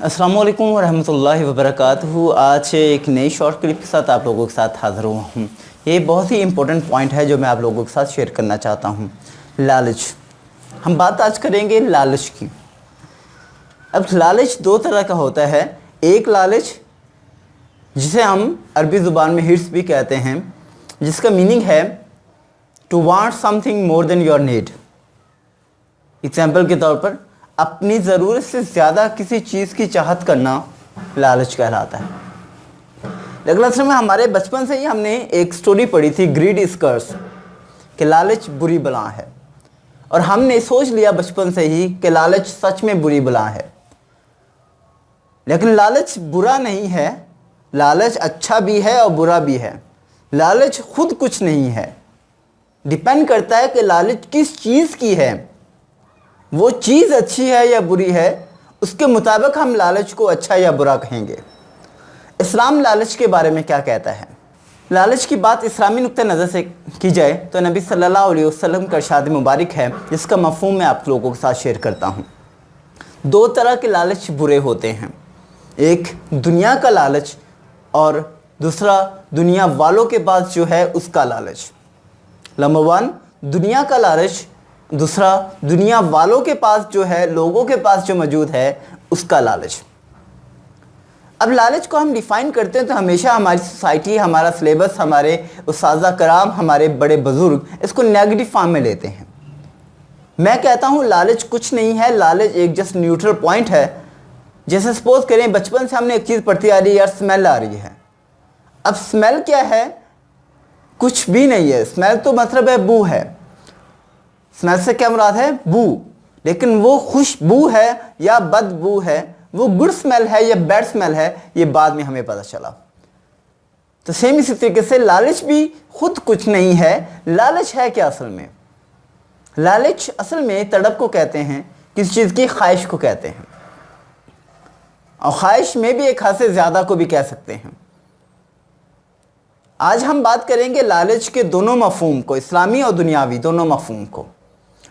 अस्सलाम वालेकुम वरहमतुल्लाहि वबरकातुहू। आज एक नई शॉर्ट क्लिप के साथ आप लोगों के साथ हाज़िर हुआ हूँ। ये बहुत ही इम्पोर्टेंट पॉइंट है जो मैं आप लोगों के साथ शेयर करना चाहता हूँ। लालच। हम बात आज करेंगे लालच की। अब लालच दो तरह का होता है। एक लालच जिसे हम अरबी ज़ुबान में हिर्स भी कहते हैं, जिसका मीनिंग है to want something more than your need. Example के तौर पर अपनी ज़रूरत से ज़्यादा किसी चीज़ की चाहत करना लालच कहलाता है। लेकिन असल में हमारे बचपन से ही हमने एक स्टोरी पढ़ी थी, ग्रीड इज़ कर्स, कि लालच बुरी बला है। और हमने सोच लिया बचपन से ही कि लालच सच में बुरी बला है। लेकिन लालच बुरा नहीं है, लालच अच्छा भी है और बुरा भी है। लालच खुद कुछ नहीं है, डिपेंड करता है कि लालच किस चीज़ की है। वो चीज़ अच्छी है या बुरी है, उसके मुताबिक हम लालच को अच्छा या बुरा कहेंगे। इस्लाम लालच के बारे में क्या कहता है? लालच की बात इस्लामी नुक्ते नज़र से की जाए तो नबी सल्लल्लाहु अलैहि वसल्लम का इरशाद मुबारक है, जिसका मफ़हूम मैं आप लोगों के साथ शेयर करता हूँ। दो तरह के लालच बुरे होते हैं, एक दुनिया का लालच और दूसरा दुनिया वालों के पास जो है उसका लालच। नंबर वन दुनिया का लालच, दूसरा दुनिया वालों के पास जो है, लोगों के पास जो मौजूद है उसका लालच। अब लालच को हम डिफ़ाइन करते हैं तो हमेशा हमारी सोसाइटी, हमारा सिलेबस, हमारे उस्ताज़ा कराम, हमारे बड़े बुज़ुर्ग इसको नेगेटिव फॉर्म में लेते हैं। मैं कहता हूँ लालच कुछ नहीं है, लालच एक जस्ट न्यूट्रल पॉइंट है। जैसे सपोज़ करें बचपन से हमने एक चीज़ पढ़ती आ रही है, यार स्मेल आ रही है। अब स्मेल क्या है? कुछ भी नहीं है। स्मेल तो मतलब है बू है। स्मेल से क्या मुराद है? बू। लेकिन वो खुशबू है या बदबू है, वो गुड स्मेल है या बैड स्मेल है, ये बाद में हमें पता चला। तो सेम इसी तरीके से लालच भी खुद कुछ नहीं है। लालच है क्या असल में? लालच असल में तड़प को कहते हैं, किसी चीज़ की ख्वाहिश को कहते हैं। और ख्वाहिश में भी एक हद से ज़्यादा को भी कह सकते हैं। आज हम बात करेंगे लालच के दोनों मफ़हूम को, इस्लामी और दुनियावी दोनों मफ़हूम को,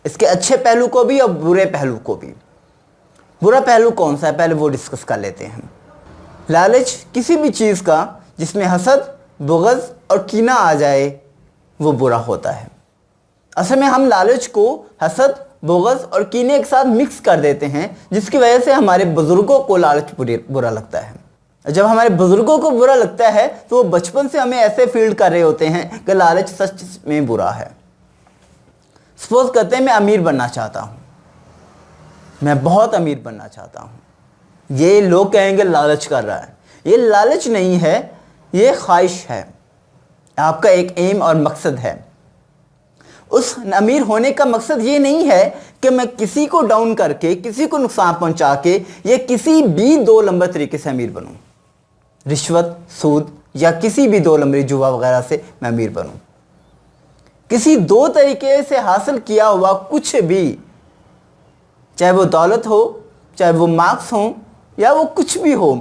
इसके अच्छे पहलू को भी और बुरे पहलू को भी। बुरा पहलू कौन सा है, पहले वो डिस्कस कर लेते हैं। लालच किसी भी चीज़ का जिसमें हसद, बुग़्ज़ और कीना आ जाए वो बुरा होता है। असल में हम लालच को हसद, बुग़्ज़ और कीने के साथ मिक्स कर देते हैं, जिसकी वजह से हमारे बुज़ुर्गों को लालच बुरा लगता है। जब हमारे बुज़ुर्गों को बुरा लगता है तो वो बचपन से हमें ऐसे फील कर रहे होते हैं कि लालच सच में बुरा है। सपोज़ करते हैं मैं अमीर बनना चाहता हूँ, मैं बहुत अमीर बनना चाहता हूँ। ये लोग कहेंगे लालच कर रहा है। ये लालच नहीं है, ये ख्वाहिश है। आपका एक एम और मकसद है। उस अमीर होने का मकसद ये नहीं है कि मैं किसी को डाउन करके, किसी को नुकसान पहुंचा के या किसी भी दो नंबर तरीके से अमीर बनूं, रिश्वत, सूद या किसी भी दो नंबरी जुआ वगैरह से मैं अमीर बनूं। किसी दो तरीके से हासिल किया हुआ कुछ भी, चाहे वो दौलत हो, चाहे वो मार्क्स हो या वो कुछ भी हो,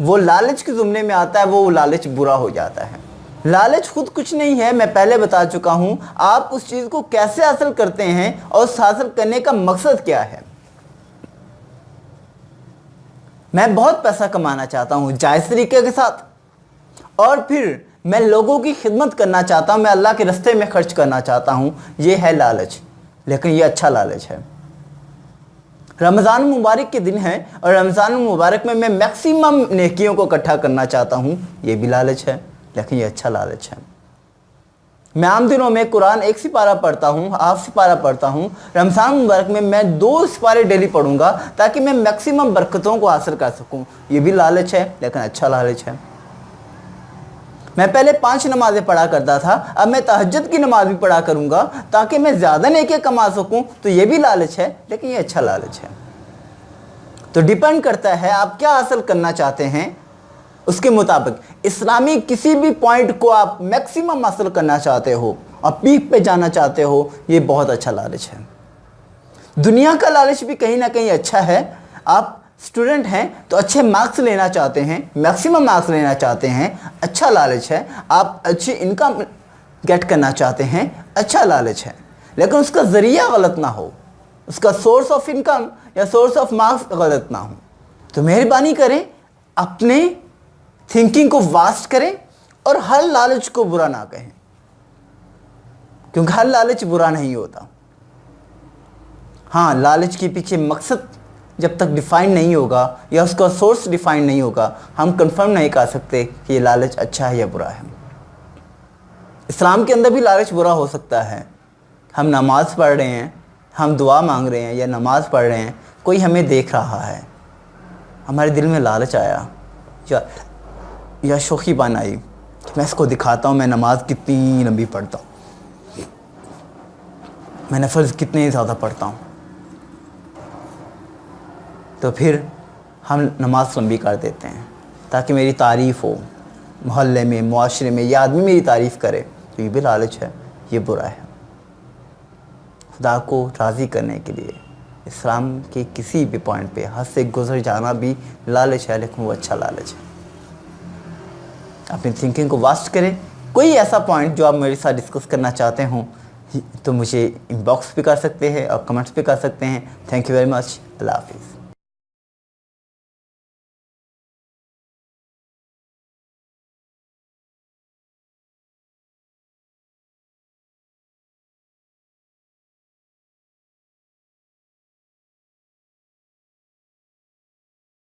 वो लालच के ज़ुमरे में आता है, वो लालच बुरा हो जाता है। लालच खुद कुछ नहीं है, मैं पहले बता चुका हूँ। आप उस चीज़ को कैसे हासिल करते हैं और उस हासिल करने का मकसद क्या है। मैं बहुत पैसा कमाना चाहता हूँ जायज़ तरीके के साथ, और फिर मैं लोगों की खिदमत करना चाहता हूँ, मैं अल्लाह के रास्ते में खर्च करना चाहता हूँ। ये है लालच, लेकिन ये अच्छा लालच है। रमज़ान मुबारक के दिन है और रमज़ान मुबारक में मैं मैक्सिमम नेकियों को इकट्ठा करना चाहता हूँ, ये भी लालच है, लेकिन ये अच्छा लालच है। मैं आम दिनों में कुरान एक सिपारा पढ़ता हूँ, हाफ सिपारा पढ़ता हूँ। रमज़ान मुबारक में मैं 2 सिपारे डेली पढ़ूंगा ताकि मैं मैक्सिमम बरकतों को हासिल कर सकूँ, ये भी लालच है, लेकिन अच्छा लालच है। मैं पहले 5 नमाज़ें पढ़ा करता था, अब मैं तहज्जुद की नमाज़ भी पढ़ा करूँगा ताकि मैं ज़्यादा नेकियां कमा सकूँ, तो ये भी लालच है, लेकिन ये अच्छा लालच है। तो डिपेंड करता है आप क्या हासिल करना चाहते हैं, उसके मुताबिक। इस्लामी किसी भी पॉइंट को आप मैक्सिमम हासिल करना चाहते हो और पीक पे जाना चाहते हो, ये बहुत अच्छा लालच है। दुनिया का लालच भी कहीं ना कहीं अच्छा है। आप स्टूडेंट हैं तो अच्छे मार्क्स लेना चाहते हैं, मैक्सिमम मार्क्स लेना चाहते हैं, अच्छा लालच है। आप अच्छी इनकम गेट करना चाहते हैं, अच्छा लालच है, लेकिन उसका ज़रिया गलत ना हो, उसका सोर्स ऑफ इनकम या सोर्स ऑफ मार्क्स गलत ना हो। تو مہربانی کریں اپنے تھنکنگ کو واسٹ کریں اور ہر لالچ کو برا نہ کہیں، کیونکہ ہر لالچ برا نہیں ہوتا۔ ہاں، لالچ کے پیچھے مقصد جب تک ڈیفائن نہیں ہوگا یا اس کا سورس ڈیفائن نہیں ہوگا، ہم کنفرم نہیں کر سکتے کہ یہ لالچ اچھا ہے یا برا ہے۔ اسلام کے اندر بھی لالچ برا ہو سکتا ہے۔ ہم نماز پڑھ رہے ہیں، ہم دعا مانگ رہے ہیں یا نماز پڑھ رہے ہیں، کوئی ہمیں دیکھ رہا ہے، ہمارے دل میں لالچ آیا یا شوخی بن آئی کہ میں اس کو دکھاتا ہوں میں نماز کتنی لمبی پڑھتا ہوں، میں نفل کتنے زیادہ پڑھتا ہوں، تو پھر ہم نماز لمبی کر دیتے ہیں تاکہ میری تعریف ہو، محلے میں، معاشرے میں یہ آدمی میری تعریف کرے، تو یہ بھی لالچ ہے، یہ برا ہے۔ خدا کو راضی کرنے کے لیے اسلام کے کسی بھی پوائنٹ پہ حد سے گزر جانا بھی لالچ ہے، لیکن وہ اچھا لالچ ہے۔ اپنی تھنکنگ کو واسٹ کریں۔ کوئی ایسا پوائنٹ جو آپ میرے ساتھ ڈسکس کرنا چاہتے ہوں تو مجھے ان باکس پہ کر سکتے ہیں اور کمنٹس پہ کر سکتے ہیں۔ Thank you very much. اللہ حافظ۔